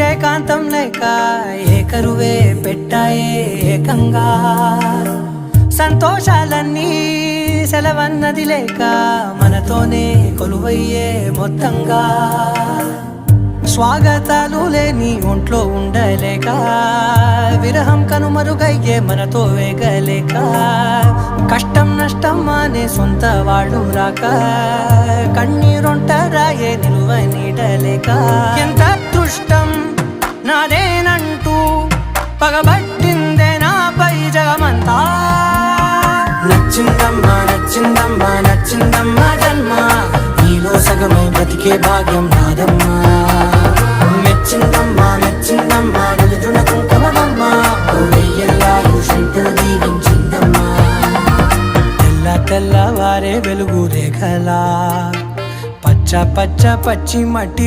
ఏకాంతం లేక ఏకరువే పెట్టాయే ఏకంగా సంతోషాలన్నీ సెలవన్నది లేక మనతోనే కొలువయ్యే మొత్తంగా స్వాగతాలు లేని ఒంట్లో ఉండలేక విరహం కనుమరుగయ్యే మనతో వేగలేక కష్టం నష్టం అనే సొంత వాళ్ళు రాక కన్నీరొంటరాయే నిలువ నీడలేక ఎంత అదృష్టం నాదేనంటూ పగబట్టిందే నాపై జగమంతా నచ్చిందమ్మా నచ్చిందమ్మా నచ్చిందమ్మా జన్మ నీలో సగమై బ్రతికే భాగ్యం నాదమ్మా మెచ్చిందమ్మా మెచ్చిందమ్మా నిలుదున కుంకుమమ్మా వెయ్యల్లాలు శంకరు దీవించిందమ్మా తెల్ల తెల్లవారే వెలుగు రేఖలా పచ్చ పచ్చ పచ్చి మట్టి